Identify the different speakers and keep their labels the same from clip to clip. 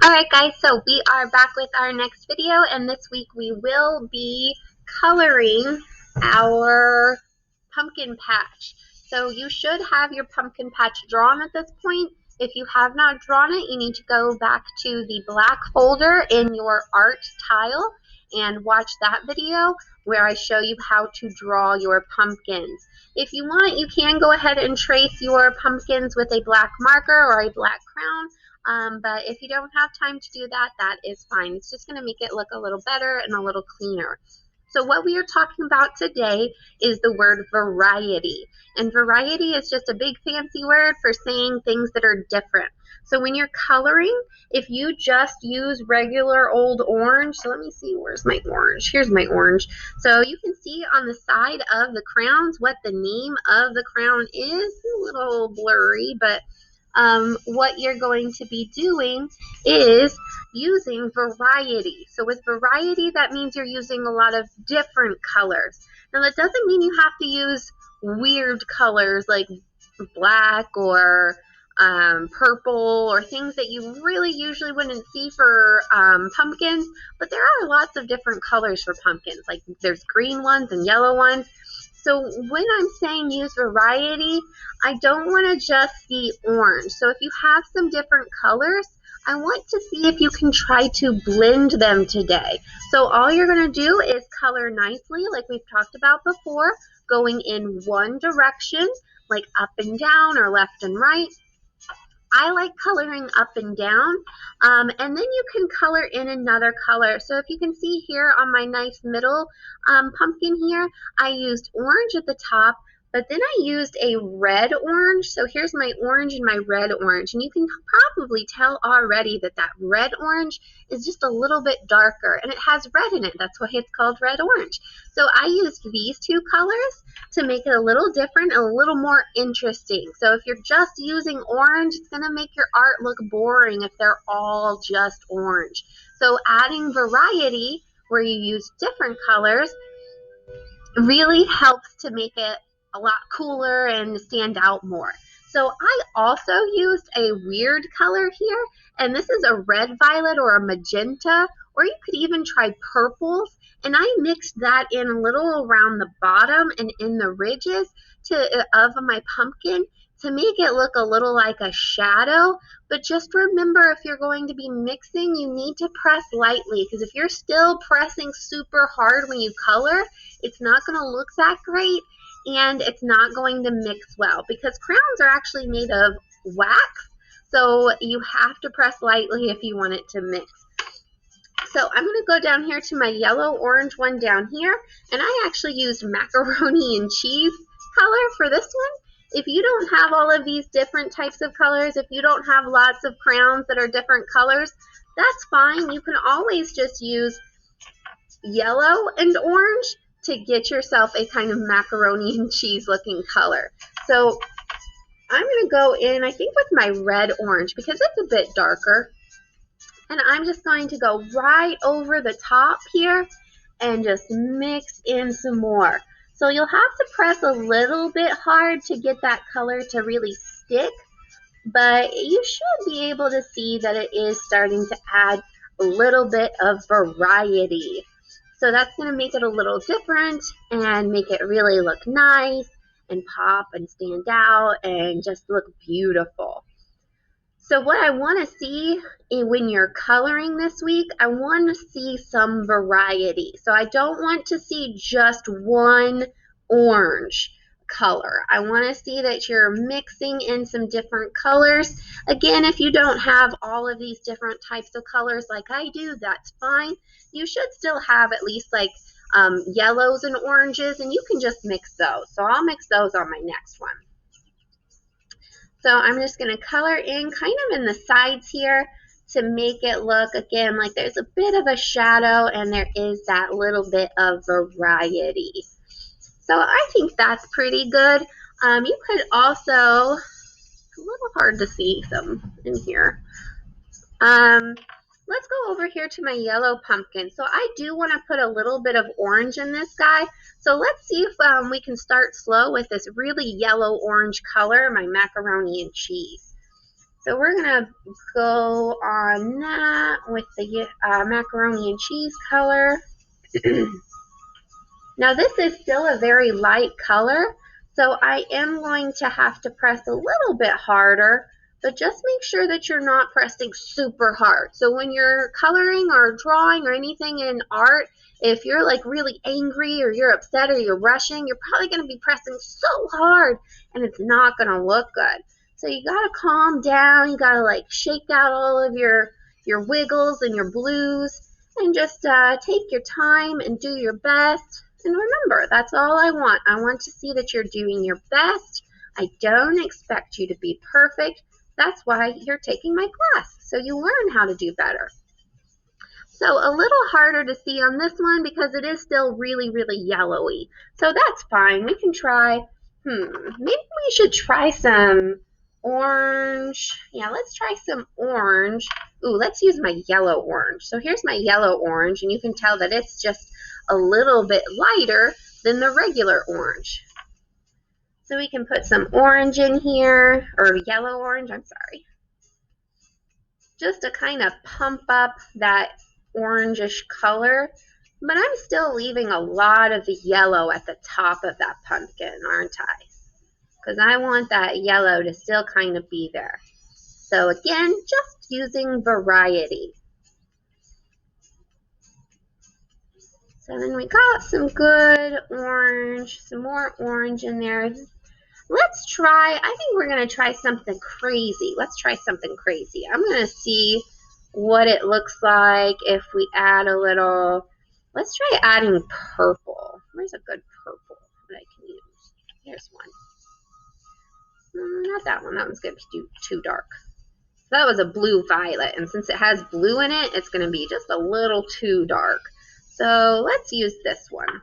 Speaker 1: Alright guys, so we are back with our next video, and this week we will be coloring our pumpkin patch. So you should have your pumpkin patch drawn at this point. If you have not drawn it, you need to go back to the black folder in your art tile and watch that video where I show you how to draw your pumpkins. If you want, you can go ahead and trace your pumpkins with a black marker or a black crown. But if you don't have time to do that, that is fine. It's just going to make it look a little better and a little cleaner. So what we are talking about today is the word variety. And variety is just a big fancy word for saying things that are different. So when you're coloring, if you just use regular old orange, so let me see, where's my orange? Here's my orange. So you can see on the side of the crowns what the name of the crown is. A little blurry, but what you're going to be doing is using variety. So with variety, that means you're using a lot of different colors. Now that doesn't mean you have to use weird colors like black or purple or things that you really usually wouldn't see for pumpkins, but there are lots of different colors for pumpkins. Like there's green ones and yellow ones. So when I'm saying use variety, I don't want to just see orange. So if you have some different colors, I want to see if you can try to blend them today. So all you're going to do is color nicely, like we've talked about before, going in one direction, like up and down or left and right. I like coloring up and down, and then you can color in another color. So if you can see here on my nice middle pumpkin here, I used orange at the top, but then I used a red orange. So here's my orange and my red orange, and you can probably tell already that that red orange is just a little bit darker, and it has red in it. That's why it's called red orange. So I used these two colors to make it a little different, a little more interesting. So if you're just using orange, it's going to make your art look boring if they're all just orange. So adding variety, where you use different colors, really helps to make it a lot cooler and stand out more. So I also used a weird color here, and this is a red violet or a magenta, or you could even try purples, and I mixed that in a little around the bottom and in the ridges of my pumpkin to make it look a little like a shadow. But just remember, if you're going to be mixing, you need to press lightly, because if you're still pressing super hard when you color, it's not going to look that great, and it's not going to mix well, because crowns are actually made of wax, so you have to press lightly if you want it to mix. So I'm going to go down here to my yellow-orange one down here, and I actually used macaroni and cheese color for this one. If you don't have all of these different types of colors, if you don't have lots of crowns that are different colors, that's fine. You can always just use yellow and orange to get yourself a kind of macaroni and cheese looking color. So I'm going to go in, I think, with my red orange because it's a bit darker. And I'm just going to go right over the top here and just mix in some more. So you'll have to press a little bit hard to get that color to really stick, but you should be able to see that it is starting to add a little bit of variety. So that's going to make it a little different and make it really look nice and pop and stand out and just look beautiful. So what I want to see when you're coloring this week, I want to see some variety. So I don't want to see just one orange color. I want to see that you're mixing in some different colors. Again, if you don't have all of these different types of colors like I do, that's fine. You should still have at least like yellows and oranges, and you can just mix those. So I'll mix those on my next one. So I'm just going to color in kind of in the sides here to make it look, again, like there's a bit of a shadow and there is that little bit of variety. So I think that's pretty good. You could also, it's a little hard to see some in here. Let's go over here to my yellow pumpkin. So I do want to put a little bit of orange in this guy. So let's see if we can start slow with this really yellow-orange color, my macaroni and cheese. So we're going to go on that with the macaroni and cheese color. Now this is still a very light color, so I am going to have to press a little bit harder, but just make sure that you're not pressing super hard. So when you're coloring or drawing or anything in art, if you're like really angry or you're upset or you're rushing, you're probably going to be pressing so hard and it's not going to look good. So you got to calm down, you got to like shake out all of your wiggles and your blues and just take your time and do your best. And remember, that's all I want. I want to see that you're doing your best. I don't expect you to be perfect. That's why you're taking my class, so you learn how to do better. So a little harder to see on this one because it is still really, really yellowy. So that's fine. We can try, maybe we should try some orange. Yeah, let's try some orange. Ooh, let's use my yellow orange. So here's my yellow orange, and you can tell that it's just a little bit lighter than the regular orange. So we can put some orange in here, or yellow orange, I'm sorry. Just to kind of pump up that orangish color, but I'm still leaving a lot of the yellow at the top of that pumpkin, aren't I? Because I want that yellow to still kind of be there. So again, just using variety. So then we got some good orange, some more orange in there. Let's try, I think we're going to try something crazy. Let's try something crazy. I'm going to see what it looks like if we add a little, let's try adding purple. Where's a good purple that I can use? Here's one. Not that one, that one's going to be too dark. So that was a blue violet, and since it has blue in it, it's going to be just a little too dark. So let's use this one.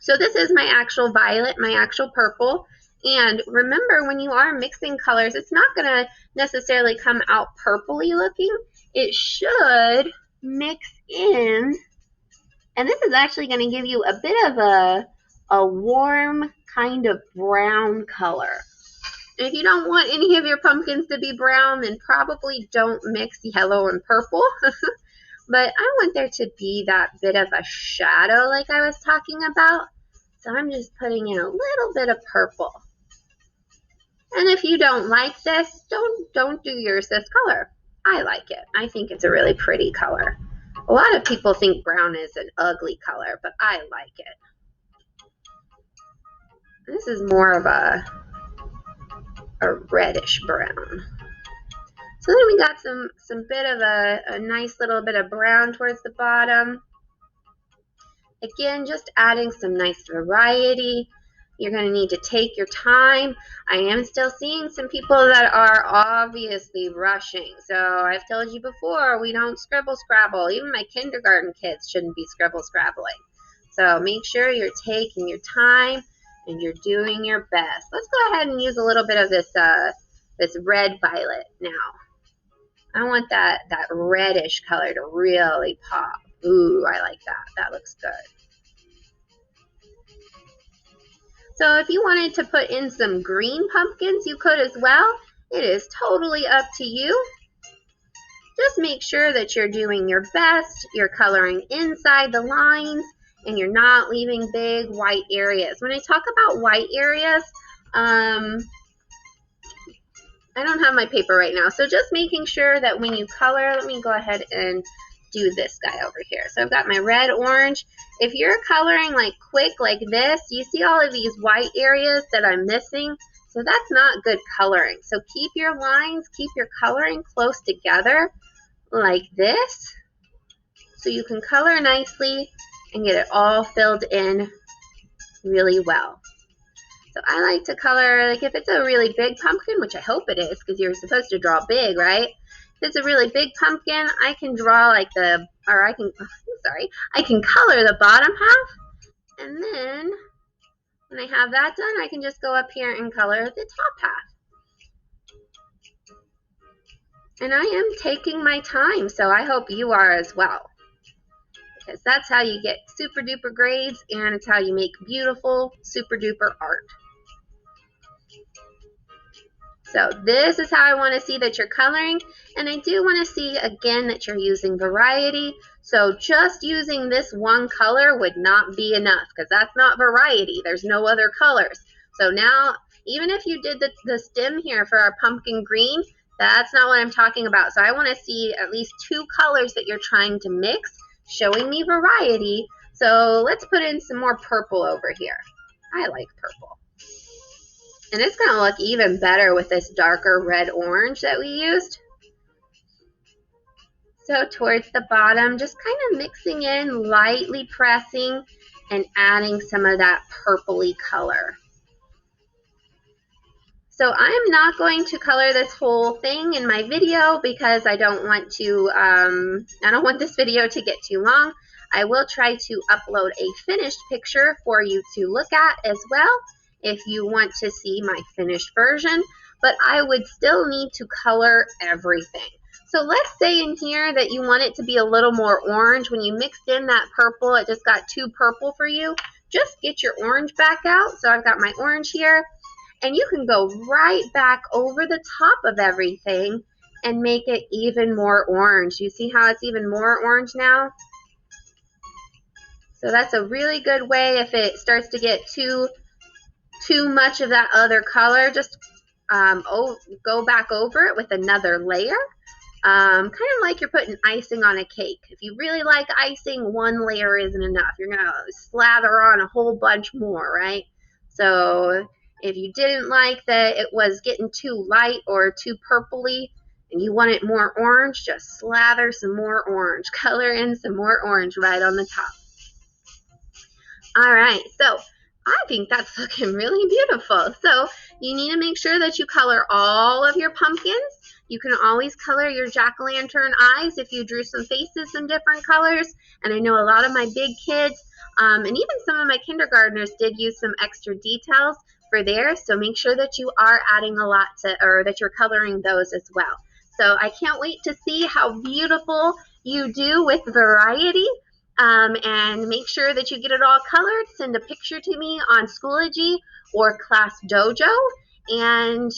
Speaker 1: So this is my actual violet, my actual purple. And remember, when you are mixing colors, it's not going to necessarily come out purpley looking. It should mix in, and this is actually going to give you a bit of a warm kind of brown color. And if you don't want any of your pumpkins to be brown, then probably don't mix yellow and purple. But I want there to be that bit of a shadow like I was talking about. So I'm just putting in a little bit of purple. And if you don't like this, don't do yours this color. I like it. I think it's a really pretty color. A lot of people think brown is an ugly color, but I like it. This is more of a reddish brown. So then we got some bit of a nice little bit of brown towards the bottom. Again, just adding some nice variety. You're going to need to take your time. I am still seeing some people that are obviously rushing. So I've told you before, we don't scribble scrabble. Even my kindergarten kids shouldn't be scribble scrabbling. So make sure you're taking your time and you're doing your best. Let's go ahead and use a little bit of this red violet now. I want that reddish color to really pop. Ooh, I like that. That looks good. So if you wanted to put in some green pumpkins, you could as well. It is totally up to you. Just make sure that you're doing your best. You're coloring inside the lines and you're not leaving big white areas. When I talk about white areas, I don't have my paper right now, so just making sure that when you color, let me go ahead and do this guy over here. So I've got my red, orange. If you're coloring like quick like this, you see all of these white areas that I'm missing, so that's not good coloring. So keep your lines, keep your coloring close together like this, so you can color nicely and get it all filled in really well. So I like to color, like if it's a really big pumpkin, which I hope it is because you're supposed to draw big, right? If it's a really big pumpkin, I can draw like I can color the bottom half. And then when I have that done, I can just go up here and color the top half. And I am taking my time, so I hope you are as well. Because that's how you get super duper grades, and it's how you make beautiful super duper art. So this is how I want to see that you're coloring, and I do want to see again that you're using variety. So just using this one color would not be enough because that's not variety. There's no other colors. So now, even if you did the stem here for our pumpkin green, that's not what I'm talking about. So I want to see at least 2 colors that you're trying to mix, showing me variety. So let's put in some more purple over here. I like purple. And it's going to look even better with this darker red-orange that we used. So towards the bottom, just kind of mixing in, lightly pressing, and adding some of that purpley color. So I'm not going to color this whole thing in my video because I don't want this video to get too long. I will try to upload a finished picture for you to look at as well if you want to see my finished version, but I would still need to color everything. So let's say in here that you want it to be a little more orange. When you mixed in that purple, it just got too purple for you. Just get your orange back out. So I've got my orange here. And you can go right back over the top of everything and make it even more orange. You see how it's even more orange now? So that's a really good way if it starts to get too much of that other color. Just go back over it with another layer. Kind of like you're putting icing on a cake. If you really like icing, one layer isn't enough. You're going to slather on a whole bunch more, right? So if you didn't like that it was getting too light or too purpley and you want it more orange, just slather some more orange. Color in some more orange right on the top. All right, so I think that's looking really beautiful. So you need to make sure that you color all of your pumpkins. You can always color your jack-o'-lantern eyes if you drew some faces in different colors. And I know a lot of my big kids and even some of my kindergartners did use some extra details for theirs. So make sure that you are adding a lot to, or that you're coloring those as well. So I can't wait to see how beautiful you do with variety. And make sure that you get it all colored. Send a picture to me on Schoology or Class Dojo. And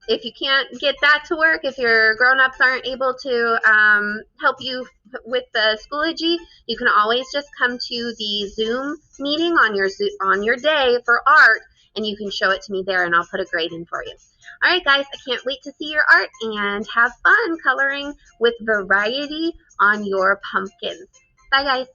Speaker 1: if you can't get that to work, if your grown-ups aren't able to help you with the Schoology, you can always just come to the Zoom meeting on your day for art, and you can show it to me there, and I'll put a grade in for you. All right, guys, I can't wait to see your art and have fun coloring with variety on your pumpkins. Bye, guys.